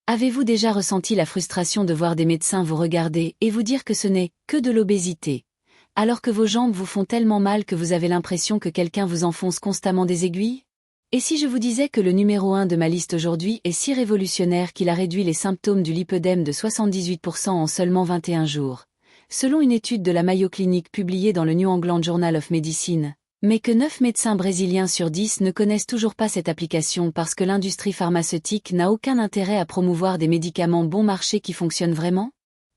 Avez-vous déjà ressenti la frustration de voir des médecins vous regarder et vous dire que ce n'est que de l'obésité, alors que vos jambes vous font tellement mal que vous avez l'impression que quelqu'un vous enfonce constamment des aiguilles? Et si je vous disais que le numéro 1 de ma liste aujourd'hui est si révolutionnaire qu'il a réduit les symptômes du lipœdème de 78% en seulement 21 jours, selon une étude de la Mayo Clinic publiée dans le New England Journal of Medicine, mais que 9 médecins brésiliens sur 10 ne connaissent toujours pas cette application parce que l'industrie pharmaceutique n'a aucun intérêt à promouvoir des médicaments bon marché qui fonctionnent vraiment?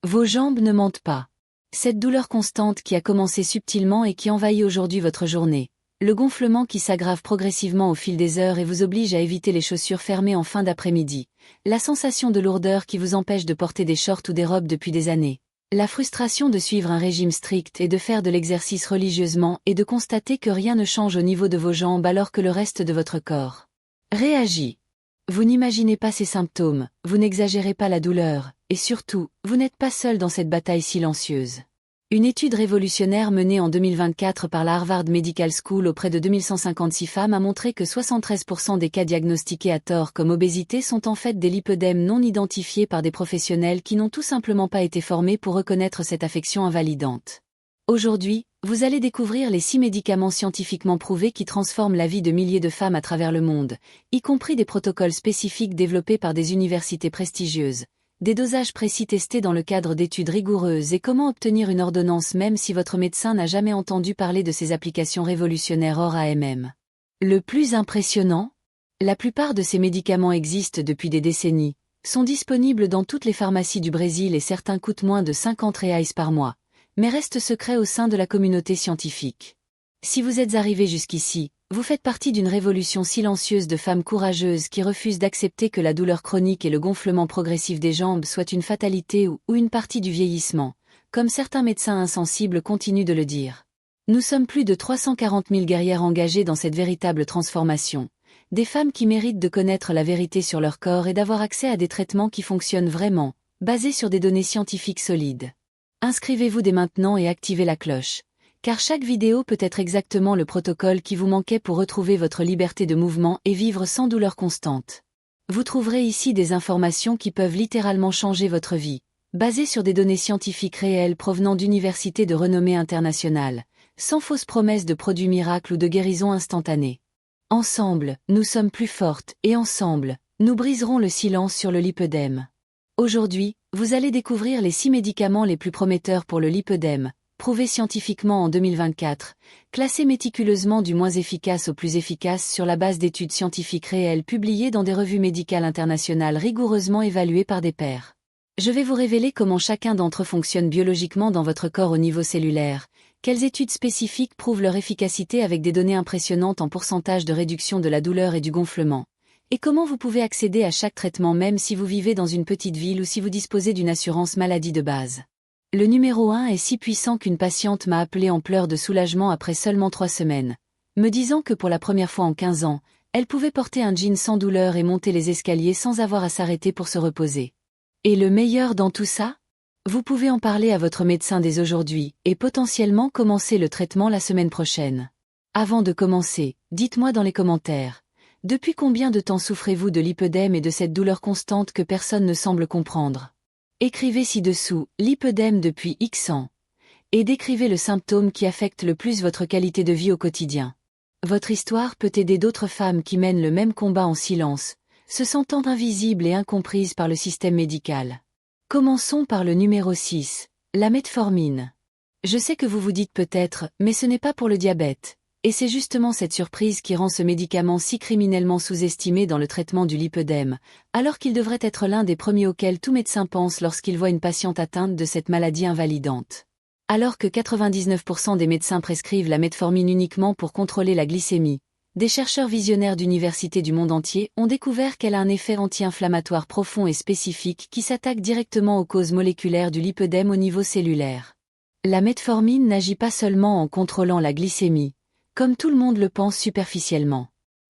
Vos jambes ne mentent pas. Cette douleur constante qui a commencé subtilement et qui envahit aujourd'hui votre journée. Le gonflement qui s'aggrave progressivement au fil des heures et vous oblige à éviter les chaussures fermées en fin d'après-midi. La sensation de lourdeur qui vous empêche de porter des shorts ou des robes depuis des années. La frustration de suivre un régime strict et de faire de l'exercice religieusement et de constater que rien ne change au niveau de vos jambes alors que le reste de votre corps réagit. Vous n'imaginez pas ces symptômes, vous n'exagérez pas la douleur, et surtout, vous n'êtes pas seul dans cette bataille silencieuse. Une étude révolutionnaire menée en 2024 par la Harvard Medical School auprès de 2156 femmes a montré que 73% des cas diagnostiqués à tort comme obésité sont en fait des lipœdèmes non identifiés par des professionnels qui n'ont tout simplement pas été formés pour reconnaître cette affection invalidante. Aujourd'hui, vous allez découvrir les 6 médicaments scientifiquement prouvés qui transforment la vie de milliers de femmes à travers le monde, y compris des protocoles spécifiques développés par des universités prestigieuses. Des dosages précis testés dans le cadre d'études rigoureuses et comment obtenir une ordonnance même si votre médecin n'a jamais entendu parler de ces applications révolutionnaires hors AMM. Le plus impressionnant? La plupart de ces médicaments existent depuis des décennies, sont disponibles dans toutes les pharmacies du Brésil et certains coûtent moins de 50 reais par mois, mais restent secrets au sein de la communauté scientifique. Si vous êtes arrivé jusqu'ici, vous faites partie d'une révolution silencieuse de femmes courageuses qui refusent d'accepter que la douleur chronique et le gonflement progressif des jambes soient une fatalité ou une partie du vieillissement, comme certains médecins insensibles continuent de le dire. Nous sommes plus de 340 000 guerrières engagées dans cette véritable transformation, des femmes qui méritent de connaître la vérité sur leur corps et d'avoir accès à des traitements qui fonctionnent vraiment, basés sur des données scientifiques solides. Inscrivez-vous dès maintenant et activez la cloche. Car chaque vidéo peut être exactement le protocole qui vous manquait pour retrouver votre liberté de mouvement et vivre sans douleur constante. Vous trouverez ici des informations qui peuvent littéralement changer votre vie, basées sur des données scientifiques réelles provenant d'universités de renommée internationale, sans fausses promesses de produits miracles ou de guérison instantanée. Ensemble, nous sommes plus fortes et ensemble, nous briserons le silence sur le lipœdème. Aujourd'hui, vous allez découvrir les 6 médicaments les plus prometteurs pour le lipœdème, prouvés scientifiquement en 2024, classés méticuleusement du moins efficace au plus efficace sur la base d'études scientifiques réelles publiées dans des revues médicales internationales rigoureusement évaluées par des pairs. Je vais vous révéler comment chacun d'entre eux fonctionne biologiquement dans votre corps au niveau cellulaire, quelles études spécifiques prouvent leur efficacité avec des données impressionnantes en pourcentage de réduction de la douleur et du gonflement, et comment vous pouvez accéder à chaque traitement même si vous vivez dans une petite ville ou si vous disposez d'une assurance maladie de base. Le numéro 1 est si puissant qu'une patiente m'a appelé en pleurs de soulagement après seulement 3 semaines, me disant que pour la première fois en 15 ans, elle pouvait porter un jean sans douleur et monter les escaliers sans avoir à s'arrêter pour se reposer. Et le meilleur dans tout ça? Vous pouvez en parler à votre médecin dès aujourd'hui, et potentiellement commencer le traitement la semaine prochaine. Avant de commencer, dites-moi dans les commentaires, depuis combien de temps souffrez-vous de lipœdème et de cette douleur constante que personne ne semble comprendre? Écrivez ci-dessous, lipœdème depuis X ans. Et décrivez le symptôme qui affecte le plus votre qualité de vie au quotidien. Votre histoire peut aider d'autres femmes qui mènent le même combat en silence, se sentant invisibles et incomprises par le système médical. Commençons par le numéro 6, la metformine. Je sais que vous vous dites peut-être, mais ce n'est pas pour le diabète. Et c'est justement cette surprise qui rend ce médicament si criminellement sous-estimé dans le traitement du lipœdème, alors qu'il devrait être l'un des premiers auxquels tout médecin pense lorsqu'il voit une patiente atteinte de cette maladie invalidante. Alors que 99% des médecins prescrivent la metformine uniquement pour contrôler la glycémie, des chercheurs visionnaires d'universités du monde entier ont découvert qu'elle a un effet anti-inflammatoire profond et spécifique qui s'attaque directement aux causes moléculaires du lipœdème au niveau cellulaire. La metformine n'agit pas seulement en contrôlant la glycémie, comme tout le monde le pense superficiellement.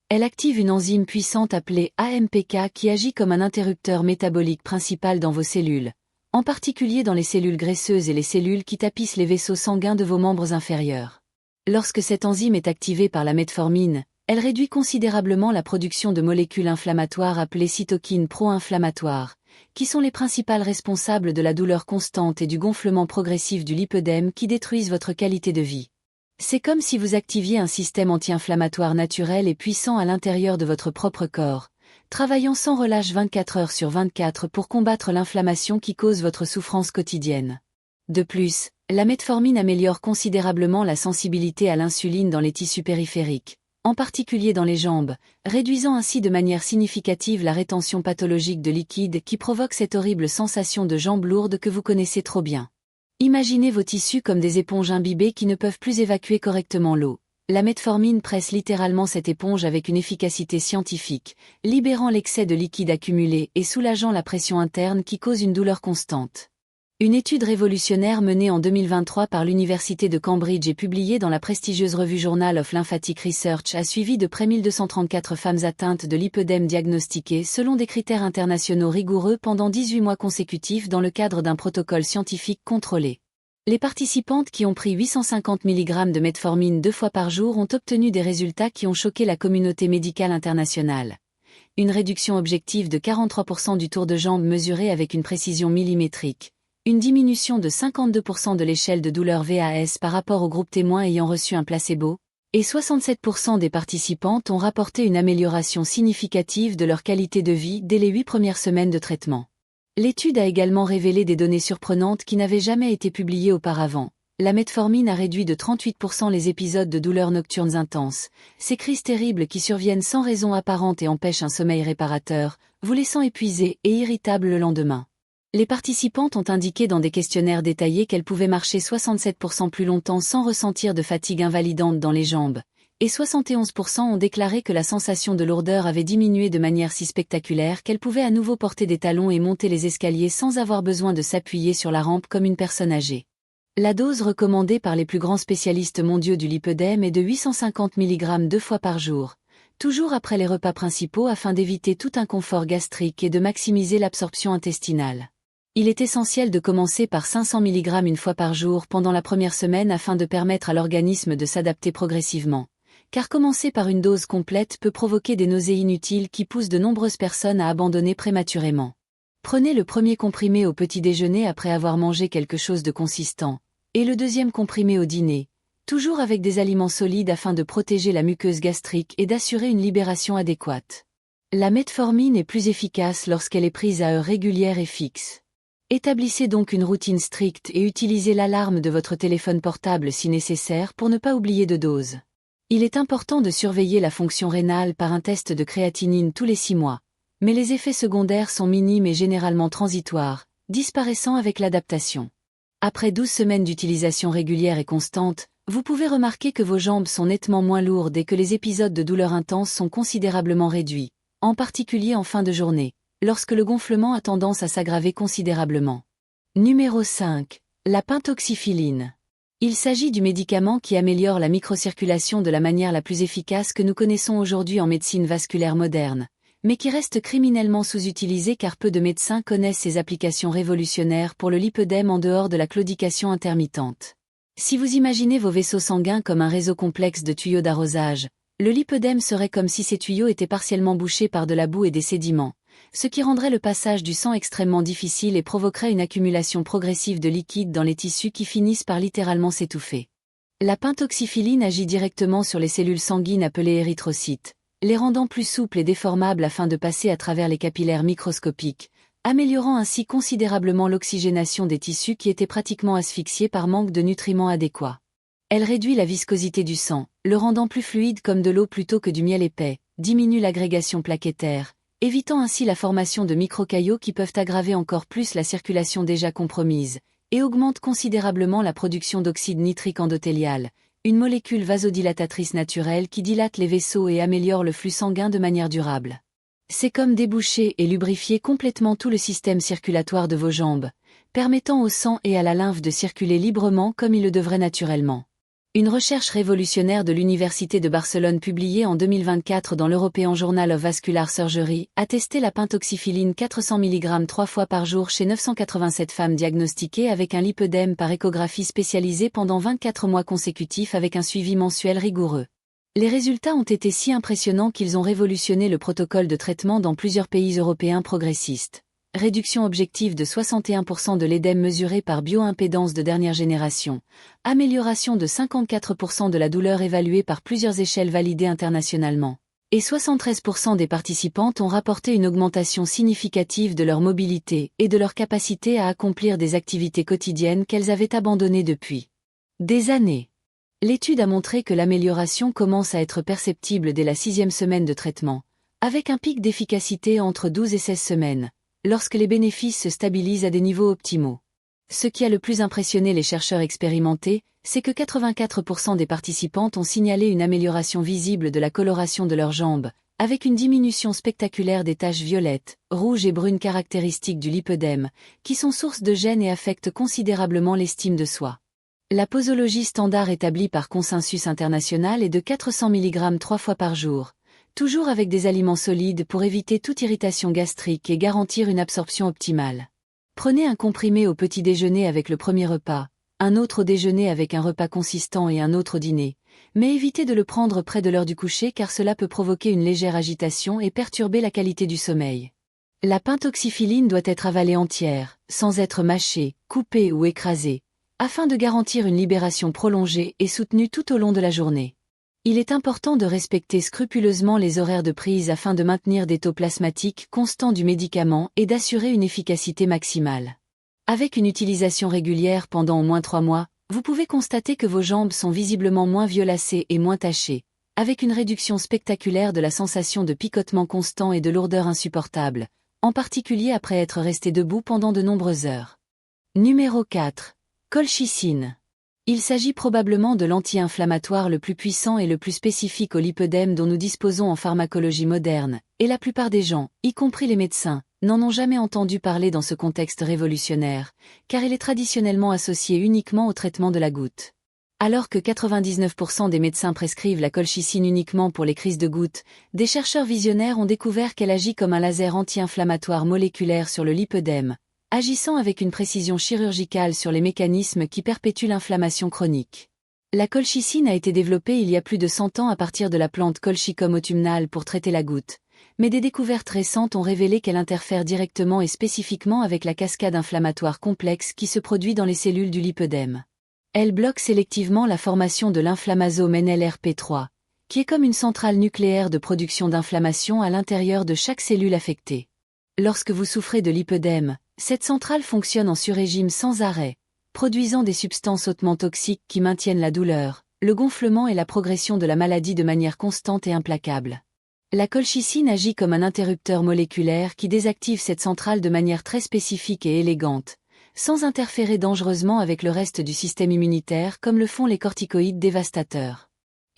Elle active une enzyme puissante appelée AMPK qui agit comme un interrupteur métabolique principal dans vos cellules, en particulier dans les cellules graisseuses et les cellules qui tapissent les vaisseaux sanguins de vos membres inférieurs. Lorsque cette enzyme est activée par la metformine, elle réduit considérablement la production de molécules inflammatoires appelées cytokines pro-inflammatoires, qui sont les principales responsables de la douleur constante et du gonflement progressif du lipœdème qui détruisent votre qualité de vie. C'est comme si vous activiez un système anti-inflammatoire naturel et puissant à l'intérieur de votre propre corps, travaillant sans relâche 24 heures sur 24 pour combattre l'inflammation qui cause votre souffrance quotidienne. De plus, la metformine améliore considérablement la sensibilité à l'insuline dans les tissus périphériques, en particulier dans les jambes, réduisant ainsi de manière significative la rétention pathologique de liquide qui provoque cette horrible sensation de jambes lourdes que vous connaissez trop bien. Imaginez vos tissus comme des éponges imbibées qui ne peuvent plus évacuer correctement l'eau. La metformine presse littéralement cette éponge avec une efficacité scientifique, libérant l'excès de liquide accumulé et soulageant la pression interne qui cause une douleur constante. Une étude révolutionnaire menée en 2023 par l'Université de Cambridge et publiée dans la prestigieuse revue Journal of Lymphatic Research a suivi de près 1234 femmes atteintes de lipœdème diagnostiquées selon des critères internationaux rigoureux pendant 18 mois consécutifs dans le cadre d'un protocole scientifique contrôlé. Les participantes qui ont pris 850 mg de metformine 2 fois par jour ont obtenu des résultats qui ont choqué la communauté médicale internationale. Une réduction objective de 43% du tour de jambe mesuré avec une précision millimétrique. Une diminution de 52% de l'échelle de douleur VAS par rapport au groupe témoin ayant reçu un placebo, et 67% des participantes ont rapporté une amélioration significative de leur qualité de vie dès les 8 premières semaines de traitement. L'étude a également révélé des données surprenantes qui n'avaient jamais été publiées auparavant. La metformine a réduit de 38% les épisodes de douleurs nocturnes intenses, ces crises terribles qui surviennent sans raison apparente et empêchent un sommeil réparateur, vous laissant épuisé et irritable le lendemain. Les participantes ont indiqué dans des questionnaires détaillés qu'elles pouvaient marcher 67% plus longtemps sans ressentir de fatigue invalidante dans les jambes, et 71% ont déclaré que la sensation de lourdeur avait diminué de manière si spectaculaire qu'elles pouvaient à nouveau porter des talons et monter les escaliers sans avoir besoin de s'appuyer sur la rampe comme une personne âgée. La dose recommandée par les plus grands spécialistes mondiaux du lipœdème est de 850 mg 2 fois par jour, toujours après les repas principaux afin d'éviter tout inconfort gastrique et de maximiser l'absorption intestinale. Il est essentiel de commencer par 500 mg une fois par jour pendant la première semaine afin de permettre à l'organisme de s'adapter progressivement. Car commencer par une dose complète peut provoquer des nausées inutiles qui poussent de nombreuses personnes à abandonner prématurément. Prenez le premier comprimé au petit déjeuner après avoir mangé quelque chose de consistant, et le deuxième comprimé au dîner, toujours avec des aliments solides afin de protéger la muqueuse gastrique et d'assurer une libération adéquate. La metformine est plus efficace lorsqu'elle est prise à heure régulière et fixe. Établissez donc une routine stricte et utilisez l'alarme de votre téléphone portable si nécessaire pour ne pas oublier de dose. Il est important de surveiller la fonction rénale par un test de créatinine tous les 6 mois, mais les effets secondaires sont minimes et généralement transitoires, disparaissant avec l'adaptation. Après 12 semaines d'utilisation régulière et constante, vous pouvez remarquer que vos jambes sont nettement moins lourdes et que les épisodes de douleur intense sont considérablement réduits, en particulier en fin de journée, lorsque le gonflement a tendance à s'aggraver considérablement. Numéro 5. La pentoxyphyline. Il s'agit du médicament qui améliore la microcirculation de la manière la plus efficace que nous connaissons aujourd'hui en médecine vasculaire moderne, mais qui reste criminellement sous-utilisé car peu de médecins connaissent ses applications révolutionnaires pour le lipœdème en dehors de la claudication intermittente. Si vous imaginez vos vaisseaux sanguins comme un réseau complexe de tuyaux d'arrosage, le lipœdème serait comme si ces tuyaux étaient partiellement bouchés par de la boue et des sédiments, ce qui rendrait le passage du sang extrêmement difficile et provoquerait une accumulation progressive de liquide dans les tissus qui finissent par littéralement s'étouffer. La pentoxyphyline agit directement sur les cellules sanguines appelées érythrocytes, les rendant plus souples et déformables afin de passer à travers les capillaires microscopiques, améliorant ainsi considérablement l'oxygénation des tissus qui étaient pratiquement asphyxiés par manque de nutriments adéquats. Elle réduit la viscosité du sang, le rendant plus fluide comme de l'eau plutôt que du miel épais, diminue l'agrégation plaquettaire, évitant ainsi la formation de microcaillots qui peuvent aggraver encore plus la circulation déjà compromise, et augmente considérablement la production d'oxyde nitrique endothélial, une molécule vasodilatatrice naturelle qui dilate les vaisseaux et améliore le flux sanguin de manière durable. C'est comme déboucher et lubrifier complètement tout le système circulatoire de vos jambes, permettant au sang et à la lymphe de circuler librement comme il le devrait naturellement. Une recherche révolutionnaire de l'Université de Barcelone publiée en 2024 dans l'European Journal of Vascular Surgery a testé la pentoxyphyline 400 mg 3 fois par jour chez 987 femmes diagnostiquées avec un lipœdème par échographie spécialisée pendant 24 mois consécutifs avec un suivi mensuel rigoureux. Les résultats ont été si impressionnants qu'ils ont révolutionné le protocole de traitement dans plusieurs pays européens progressistes. réduction objective de 61% de l'édème mesuré par bioimpédance de dernière génération, amélioration de 54% de la douleur évaluée par plusieurs échelles validées internationalement, et 73% des participantes ont rapporté une augmentation significative de leur mobilité et de leur capacité à accomplir des activités quotidiennes qu'elles avaient abandonnées depuis des années. L'étude a montré que l'amélioration commence à être perceptible dès la 6e semaine de traitement, avec un pic d'efficacité entre 12 et 16 semaines, lorsque les bénéfices se stabilisent à des niveaux optimaux. Ce qui a le plus impressionné les chercheurs expérimentés, c'est que 84% des participantes ont signalé une amélioration visible de la coloration de leurs jambes, avec une diminution spectaculaire des taches violettes, rouges et brunes caractéristiques du lipœdème, qui sont source de gêne et affectent considérablement l'estime de soi. La posologie standard établie par consensus international est de 400 mg 3 fois par jour, toujours avec des aliments solides pour éviter toute irritation gastrique et garantir une absorption optimale. Prenez un comprimé au petit déjeuner avec le premier repas, un autre au déjeuner avec un repas consistant et un autre au dîner, mais évitez de le prendre près de l'heure du coucher car cela peut provoquer une légère agitation et perturber la qualité du sommeil. La pentoxyphyline doit être avalée entière, sans être mâchée, coupée ou écrasée, afin de garantir une libération prolongée et soutenue tout au long de la journée. Il est important de respecter scrupuleusement les horaires de prise afin de maintenir des taux plasmatiques constants du médicament et d'assurer une efficacité maximale. Avec une utilisation régulière pendant au moins 3 mois, vous pouvez constater que vos jambes sont visiblement moins violacées et moins tachées, avec une réduction spectaculaire de la sensation de picotement constant et de lourdeur insupportable, en particulier après être resté debout pendant de nombreuses heures. Numéro 4. Colchicine. Il s'agit probablement de l'anti-inflammatoire le plus puissant et le plus spécifique au lipœdème dont nous disposons en pharmacologie moderne, et la plupart des gens, y compris les médecins, n'en ont jamais entendu parler dans ce contexte révolutionnaire, car il est traditionnellement associé uniquement au traitement de la goutte. Alors que 99% des médecins prescrivent la colchicine uniquement pour les crises de goutte, des chercheurs visionnaires ont découvert qu'elle agit comme un laser anti-inflammatoire moléculaire sur le lipœdème, agissant avec une précision chirurgicale sur les mécanismes qui perpétuent l'inflammation chronique. La colchicine a été développée il y a plus de 100 ans à partir de la plante Colchicum autumnale pour traiter la goutte, mais des découvertes récentes ont révélé qu'elle interfère directement et spécifiquement avec la cascade inflammatoire complexe qui se produit dans les cellules du lipœdème. Elle bloque sélectivement la formation de l'inflammasome NLRP3, qui est comme une centrale nucléaire de production d'inflammation à l'intérieur de chaque cellule affectée. Lorsque vous souffrez de lipœdème, cette centrale fonctionne en surrégime sans arrêt, produisant des substances hautement toxiques qui maintiennent la douleur, le gonflement et la progression de la maladie de manière constante et implacable. La colchicine agit comme un interrupteur moléculaire qui désactive cette centrale de manière très spécifique et élégante, sans interférer dangereusement avec le reste du système immunitaire comme le font les corticoïdes dévastateurs.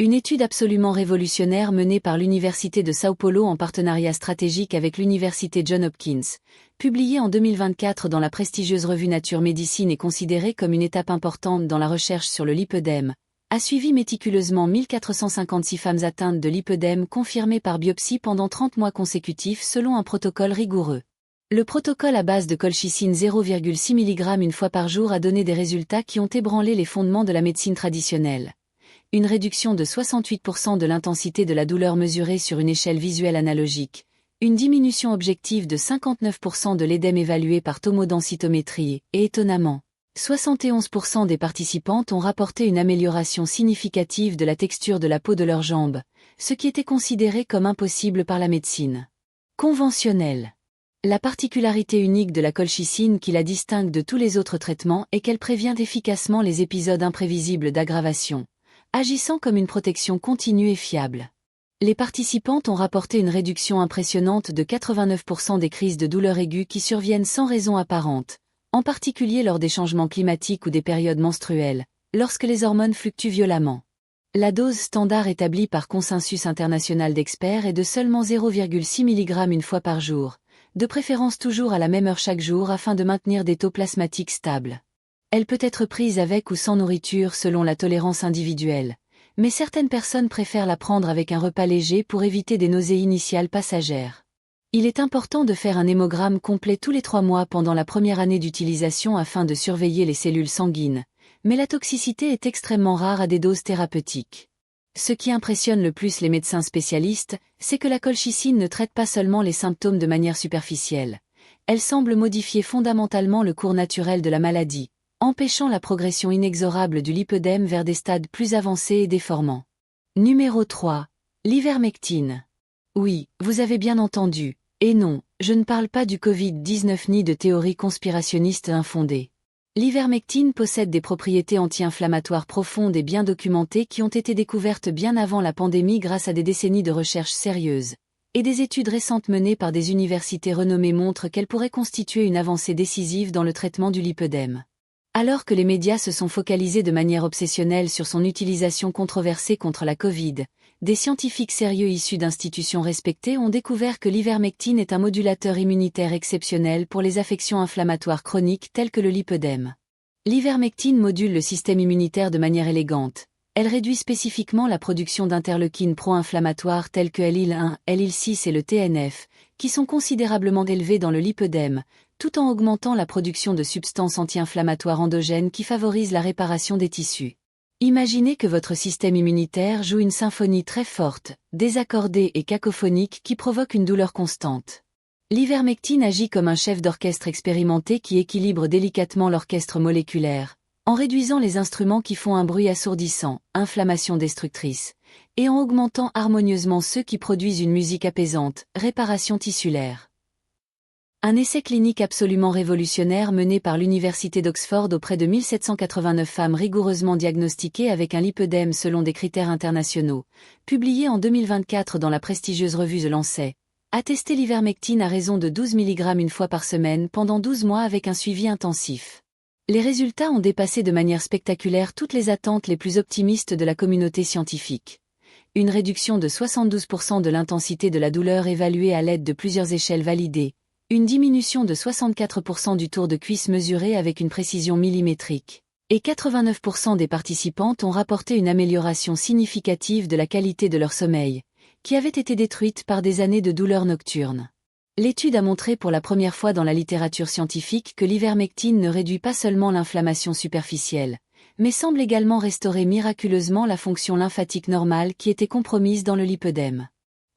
Une étude absolument révolutionnaire menée par l'Université de São Paulo en partenariat stratégique avec l'Université Johns Hopkins, publiée en 2024 dans la prestigieuse revue Nature Médecine et considérée comme une étape importante dans la recherche sur le lipœdème, a suivi méticuleusement 1456 femmes atteintes de lipœdème confirmées par biopsie pendant 30 mois consécutifs selon un protocole rigoureux. Le protocole à base de colchicine 0,6 mg une fois par jour a donné des résultats qui ont ébranlé les fondements de la médecine traditionnelle. Une réduction de 68% de l'intensité de la douleur mesurée sur une échelle visuelle analogique, une diminution objective de 59% de l'édème évalué par tomodensitométrie, et étonnamment, 71% des participantes ont rapporté une amélioration significative de la texture de la peau de leurs jambes, ce qui était considéré comme impossible par la médecine conventionnelle. La particularité unique de la colchicine qui la distingue de tous les autres traitements est qu'elle prévient efficacement les épisodes imprévisibles d'aggravation, agissant comme une protection continue et fiable. Les participantes ont rapporté une réduction impressionnante de 89% des crises de douleur aiguë qui surviennent sans raison apparente, en particulier lors des changements climatiques ou des périodes menstruelles, lorsque les hormones fluctuent violemment. La dose standard établie par consensus international d'experts est de seulement 0,6 mg une fois par jour, de préférence toujours à la même heure chaque jour afin de maintenir des taux plasmatiques stables. Elle peut être prise avec ou sans nourriture selon la tolérance individuelle, mais certaines personnes préfèrent la prendre avec un repas léger pour éviter des nausées initiales passagères. Il est important de faire un hémogramme complet tous les 3 mois pendant la première année d'utilisation afin de surveiller les cellules sanguines, mais la toxicité est extrêmement rare à des doses thérapeutiques. Ce qui impressionne le plus les médecins spécialistes, c'est que la colchicine ne traite pas seulement les symptômes de manière superficielle. elle semble modifier fondamentalement le cours naturel de la maladie, empêchant la progression inexorable du lipœdème vers des stades plus avancés et déformants. Numéro 3. L'ivermectine. Oui, vous avez bien entendu. Et non, je ne parle pas du Covid-19 ni de théories conspirationnistes infondées. L'ivermectine possède des propriétés anti-inflammatoires profondes et bien documentées qui ont été découvertes bien avant la pandémie grâce à des décennies de recherches sérieuses. Et des études récentes menées par des universités renommées montrent qu'elle pourrait constituer une avancée décisive dans le traitement du lipœdème. Alors que les médias se sont focalisés de manière obsessionnelle sur son utilisation controversée contre la Covid, des scientifiques sérieux issus d'institutions respectées ont découvert que l'ivermectine est un modulateur immunitaire exceptionnel pour les affections inflammatoires chroniques telles que le lipœdème. L'ivermectine module le système immunitaire de manière élégante. Elle réduit spécifiquement la production d'interleukines pro-inflammatoires telles que LIL1, LIL6 et le TNF, qui sont considérablement élevés dans le lipœdème, tout en augmentant la production de substances anti-inflammatoires endogènes qui favorisent la réparation des tissus. Imaginez que votre système immunitaire joue une symphonie très forte, désaccordée et cacophonique qui provoque une douleur constante. L'ivermectine agit comme un chef d'orchestre expérimenté qui équilibre délicatement l'orchestre moléculaire, en réduisant les instruments qui font un bruit assourdissant, inflammation destructrice, et en augmentant harmonieusement ceux qui produisent une musique apaisante, réparation tissulaire. Un essai clinique absolument révolutionnaire mené par l'Université d'Oxford auprès de 1789 femmes rigoureusement diagnostiquées avec un lipœdème selon des critères internationaux, publié en 2024 dans la prestigieuse revue The Lancet, a testé l'ivermectine à raison de 12 mg une fois par semaine pendant 12 mois avec un suivi intensif. Les résultats ont dépassé de manière spectaculaire toutes les attentes les plus optimistes de la communauté scientifique. Une réduction de 72% de l'intensité de la douleur évaluée à l'aide de plusieurs échelles validées, une diminution de 64% du tour de cuisse mesuré avec une précision millimétrique, et 89% des participantes ont rapporté une amélioration significative de la qualité de leur sommeil, qui avait été détruite par des années de douleurs nocturnes. L'étude a montré pour la première fois dans la littérature scientifique que l'ivermectine ne réduit pas seulement l'inflammation superficielle, mais semble également restaurer miraculeusement la fonction lymphatique normale qui était compromise dans le lipœdème.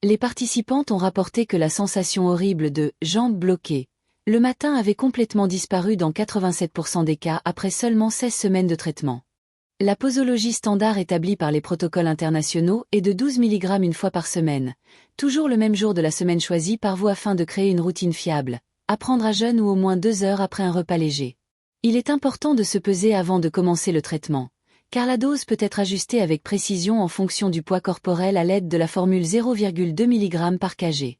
Les participantes ont rapporté que la sensation horrible de « jambes bloquées » le matin avait complètement disparu dans 87% des cas après seulement 16 semaines de traitement. La posologie standard établie par les protocoles internationaux est de 12 mg une fois par semaine, toujours le même jour de la semaine choisi par vous afin de créer une routine fiable, à prendre à jeun ou au moins 2 heures après un repas léger. Il est important de se peser avant de commencer le traitement, car la dose peut être ajustée avec précision en fonction du poids corporel à l'aide de la formule 0,2 mg par kg.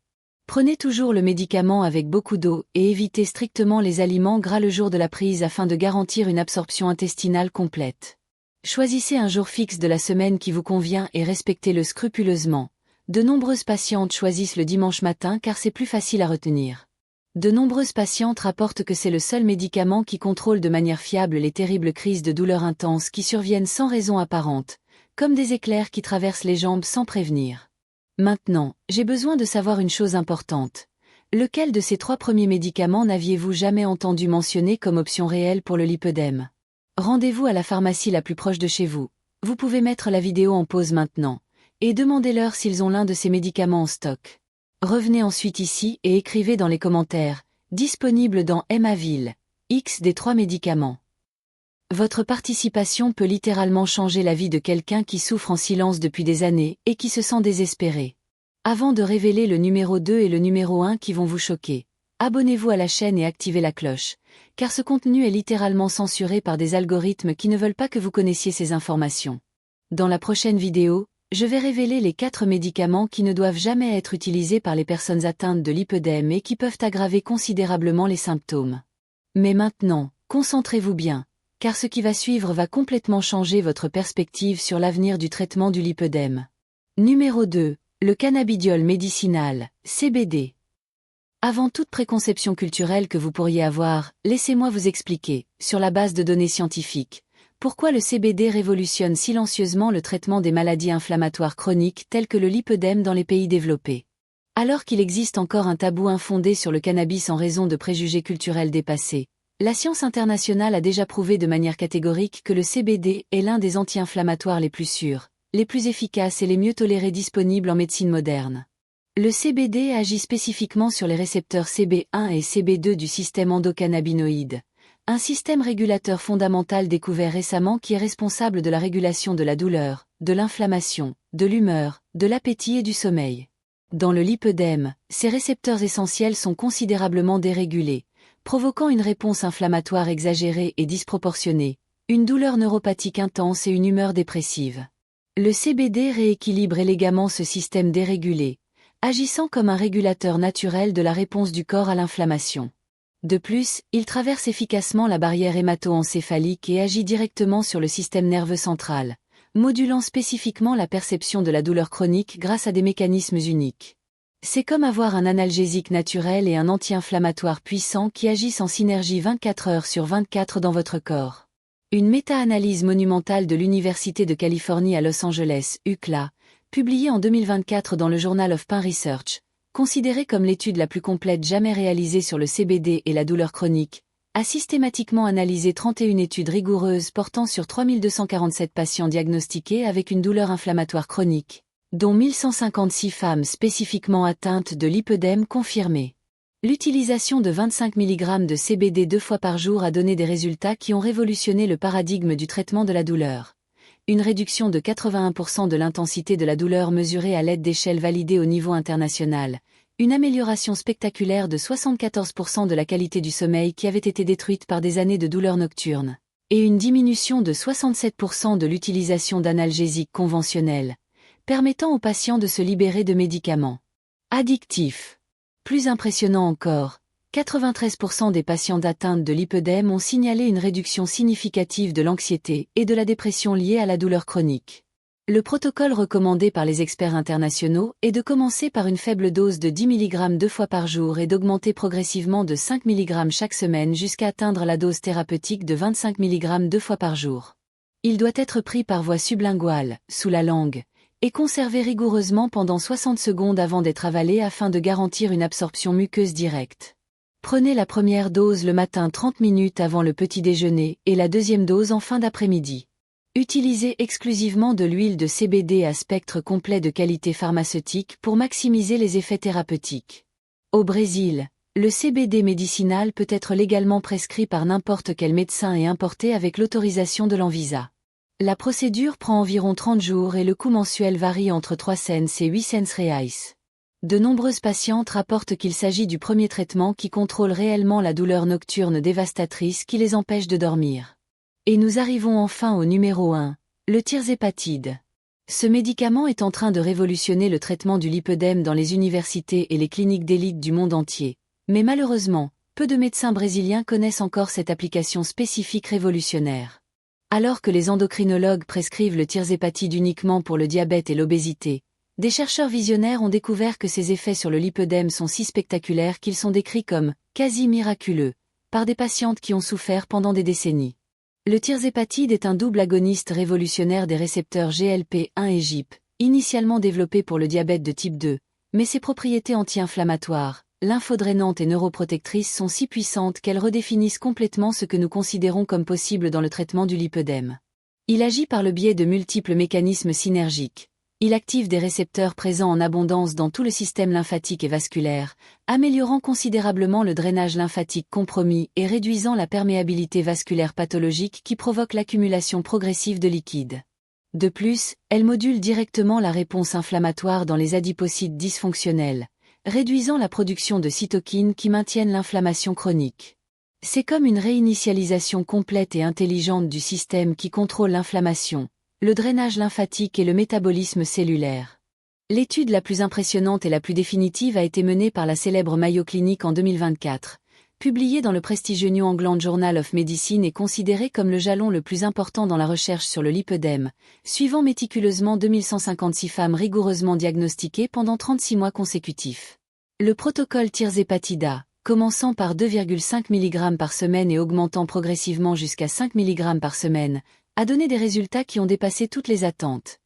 Prenez toujours le médicament avec beaucoup d'eau et évitez strictement les aliments gras le jour de la prise afin de garantir une absorption intestinale complète. Choisissez un jour fixe de la semaine qui vous convient et respectez-le scrupuleusement. De nombreuses patientes choisissent le dimanche matin car c'est plus facile à retenir. De nombreuses patientes rapportent que c'est le seul médicament qui contrôle de manière fiable les terribles crises de douleur intenses qui surviennent sans raison apparente, comme des éclairs qui traversent les jambes sans prévenir. Maintenant, j'ai besoin de savoir une chose importante. Lequel de ces 3 premiers médicaments n'aviez-vous jamais entendu mentionner comme option réelle pour le lipœdème? Rendez-vous à la pharmacie la plus proche de chez vous. Vous pouvez mettre la vidéo en pause maintenant, et demandez-leur s'ils ont l'un de ces médicaments en stock. Revenez ensuite ici et écrivez dans les commentaires, disponible dans MAVIL, X des 3 médicaments. Votre participation peut littéralement changer la vie de quelqu'un qui souffre en silence depuis des années et qui se sent désespéré. Avant de révéler le numéro 2 et le numéro 1 qui vont vous choquer, abonnez-vous à la chaîne et activez la cloche, car ce contenu est littéralement censuré par des algorithmes qui ne veulent pas que vous connaissiez ces informations. Dans la prochaine vidéo, je vais révéler les 4 médicaments qui ne doivent jamais être utilisés par les personnes atteintes de lipœdème et qui peuvent aggraver considérablement les symptômes. Mais maintenant, concentrez-vous bien, car ce qui va suivre va complètement changer votre perspective sur l'avenir du traitement du lipœdème. Numéro 2. Le cannabidiol médicinal, CBD. Avant toute préconception culturelle que vous pourriez avoir, laissez-moi vous expliquer, sur la base de données scientifiques, pourquoi le CBD révolutionne silencieusement le traitement des maladies inflammatoires chroniques telles que le lipœdème dans les pays développés. Alors qu'il existe encore un tabou infondé sur le cannabis en raison de préjugés culturels dépassés, la science internationale a déjà prouvé de manière catégorique que le CBD est l'un des anti-inflammatoires les plus sûrs, les plus efficaces et les mieux tolérés disponibles en médecine moderne. Le CBD agit spécifiquement sur les récepteurs CB1 et CB2 du système endocannabinoïde, un système régulateur fondamental découvert récemment qui est responsable de la régulation de la douleur, de l'inflammation, de l'humeur, de l'appétit et du sommeil. Dans le lipœdème, ces récepteurs essentiels sont considérablement dérégulés, provoquant une réponse inflammatoire exagérée et disproportionnée, une douleur neuropathique intense et une humeur dépressive. Le CBD rééquilibre élégamment ce système dérégulé, agissant comme un régulateur naturel de la réponse du corps à l'inflammation. De plus, il traverse efficacement la barrière hémato-encéphalique et agit directement sur le système nerveux central, modulant spécifiquement la perception de la douleur chronique grâce à des mécanismes uniques. C'est comme avoir un analgésique naturel et un anti-inflammatoire puissant qui agissent en synergie 24 heures sur 24 dans votre corps. Une méta-analyse monumentale de l'Université de Californie à Los Angeles, UCLA, publiée en 2024 dans le Journal of Pain Research, considérée comme l'étude la plus complète jamais réalisée sur le CBD et la douleur chronique, a systématiquement analysé 31 études rigoureuses portant sur 3247 patients diagnostiqués avec une douleur inflammatoire chronique, dont 1156 femmes spécifiquement atteintes de lipœdème confirmé. L'utilisation de 25 mg de CBD 2 fois par jour a donné des résultats qui ont révolutionné le paradigme du traitement de la douleur. Une réduction de 81% de l'intensité de la douleur mesurée à l'aide d'échelles validées au niveau international, une amélioration spectaculaire de 74% de la qualité du sommeil qui avait été détruite par des années de douleurs nocturnes, et une diminution de 67% de l'utilisation d'analgésiques conventionnels, permettant aux patients de se libérer de médicaments addictifs. Plus impressionnant encore, 93% des patients atteints de lipœdème ont signalé une réduction significative de l'anxiété et de la dépression liée à la douleur chronique. Le protocole recommandé par les experts internationaux est de commencer par une faible dose de 10 mg 2 fois par jour et d'augmenter progressivement de 5 mg chaque semaine jusqu'à atteindre la dose thérapeutique de 25 mg 2 fois par jour. Il doit être pris par voie sublinguale, sous la langue, et conservé rigoureusement pendant 60 secondes avant d'être avalé afin de garantir une absorption muqueuse directe. Prenez la première dose le matin 30 minutes avant le petit déjeuner et la deuxième dose en fin d'après-midi. Utilisez exclusivement de l'huile de CBD à spectre complet de qualité pharmaceutique pour maximiser les effets thérapeutiques. Au Brésil, le CBD médicinal peut être légalement prescrit par n'importe quel médecin et importé avec l'autorisation de l'Anvisa. La procédure prend environ 30 jours et le coût mensuel varie entre 3 cents et 8 cents reais. De nombreuses patientes rapportent qu'il s'agit du premier traitement qui contrôle réellement la douleur nocturne dévastatrice qui les empêche de dormir. Et nous arrivons enfin au numéro 1, le tirzépatide. Ce médicament est en train de révolutionner le traitement du lipœdème dans les universités et les cliniques d'élite du monde entier. Mais malheureusement, peu de médecins brésiliens connaissent encore cette application spécifique révolutionnaire. Alors que les endocrinologues prescrivent le tirzépatide uniquement pour le diabète et l'obésité, des chercheurs visionnaires ont découvert que ses effets sur le lipœdème sont si spectaculaires qu'ils sont décrits comme quasi miraculeux par des patientes qui ont souffert pendant des décennies. Le tirzépatide est un double agoniste révolutionnaire des récepteurs GLP-1 et GIP, initialement développé pour le diabète de type 2, mais ses propriétés anti-inflammatoires, lymphodrainantes et neuroprotectrices sont si puissantes qu'elles redéfinissent complètement ce que nous considérons comme possible dans le traitement du lipœdème. Il agit par le biais de multiples mécanismes synergiques. Il active des récepteurs présents en abondance dans tout le système lymphatique et vasculaire, améliorant considérablement le drainage lymphatique compromis et réduisant la perméabilité vasculaire pathologique qui provoque l'accumulation progressive de liquide. De plus, elle module directement la réponse inflammatoire dans les adipocytes dysfonctionnels, réduisant la production de cytokines qui maintiennent l'inflammation chronique. C'est comme une réinitialisation complète et intelligente du système qui contrôle l'inflammation, le drainage lymphatique et le métabolisme cellulaire. L'étude la plus impressionnante et la plus définitive a été menée par la célèbre Mayo Clinic en 2024, publiée dans le prestigieux New England Journal of Medicine et considérée comme le jalon le plus important dans la recherche sur le lipœdème, suivant méticuleusement 2156 femmes rigoureusement diagnostiquées pendant 36 mois consécutifs. Le protocole tirzépatide, commençant par 2,5 mg par semaine et augmentant progressivement jusqu'à 5 mg par semaine, a donné des résultats qui ont dépassé toutes les attentes.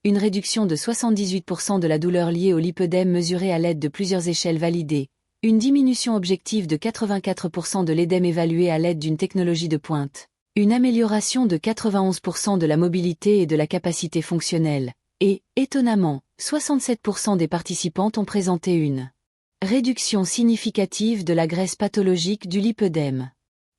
Une réduction de 78% de la douleur liée au lipœdème mesurée à l'aide de plusieurs échelles validées, une diminution objective de 84% de l'édème évalué à l'aide d'une technologie de pointe, une amélioration de 91% de la mobilité et de la capacité fonctionnelle, et, étonnamment, 67% des participantes ont présenté une réduction significative de la graisse pathologique du lipœdème.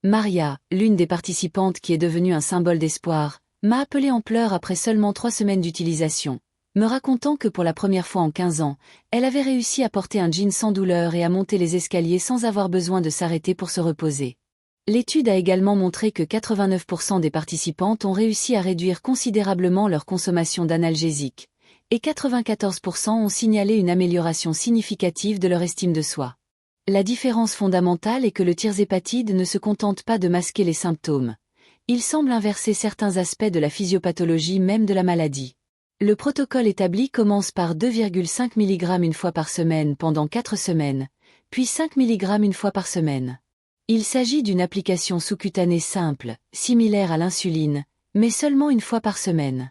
Maria, l'une des participantes qui est devenue un symbole d'espoir, m'a appelé en pleurs après seulement 3 semaines d'utilisation, me racontant que pour la première fois en 15 ans, elle avait réussi à porter un jean sans douleur et à monter les escaliers sans avoir besoin de s'arrêter pour se reposer. L'étude a également montré que 89% des participantes ont réussi à réduire considérablement leur consommation d'analgésiques, et 94% ont signalé une amélioration significative de leur estime de soi. La différence fondamentale est que le tirzépatide ne se contente pas de masquer les symptômes. Il semble inverser certains aspects de la physiopathologie même de la maladie. Le protocole établi commence par 2,5 mg une fois par semaine pendant 4 semaines, puis 5 mg une fois par semaine. Il s'agit d'une application sous-cutanée simple, similaire à l'insuline, mais seulement une fois par semaine.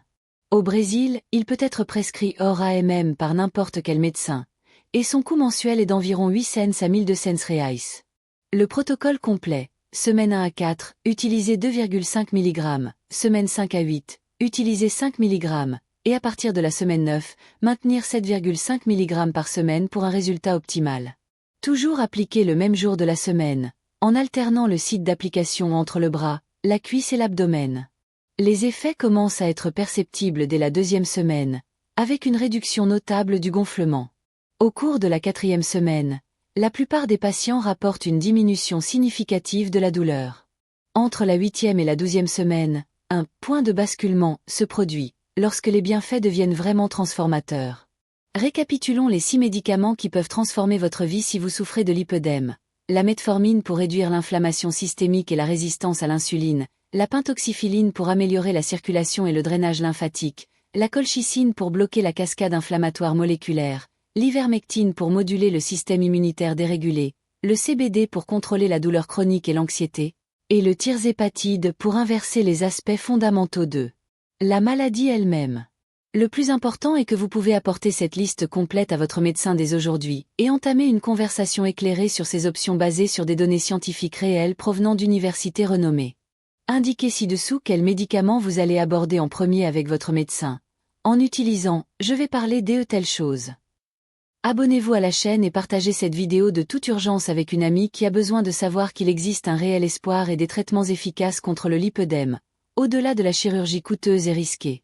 Au Brésil, il peut être prescrit hors AMM par n'importe quel médecin, et son coût mensuel est d'environ 8 cents à 1200 reais. Le protocole complet, semaine 1 à 4, utilisez 2,5 mg, semaine 5 à 8, utilisez 5 mg, et à partir de la semaine 9, maintenir 7,5 mg par semaine pour un résultat optimal. Toujours appliquer le même jour de la semaine, en alternant le site d'application entre le bras, la cuisse et l'abdomen. Les effets commencent à être perceptibles dès la 2e semaine, avec une réduction notable du gonflement. Au cours de la 4e semaine, la plupart des patients rapportent une diminution significative de la douleur. Entre la 8e et la 12e semaine, un point de basculement se produit, lorsque les bienfaits deviennent vraiment transformateurs. Récapitulons les 6 médicaments qui peuvent transformer votre vie si vous souffrez de lipœdème. La metformine pour réduire l'inflammation systémique et la résistance à l'insuline, la pentoxyphiline pour améliorer la circulation et le drainage lymphatique, la colchicine pour bloquer la cascade inflammatoire moléculaire, l'ivermectine pour moduler le système immunitaire dérégulé, le CBD pour contrôler la douleur chronique et l'anxiété, et le tirzépatide pour inverser les aspects fondamentaux de la maladie elle-même. Le plus important est que vous pouvez apporter cette liste complète à votre médecin dès aujourd'hui, et entamer une conversation éclairée sur ces options basées sur des données scientifiques réelles provenant d'universités renommées. Indiquez ci-dessous quels médicaments vous allez aborder en premier avec votre médecin, en utilisant « Je vais parler de telle chose ». Abonnez-vous à la chaîne et partagez cette vidéo de toute urgence avec une amie qui a besoin de savoir qu'il existe un réel espoir et des traitements efficaces contre le lipœdème, au-delà de la chirurgie coûteuse et risquée.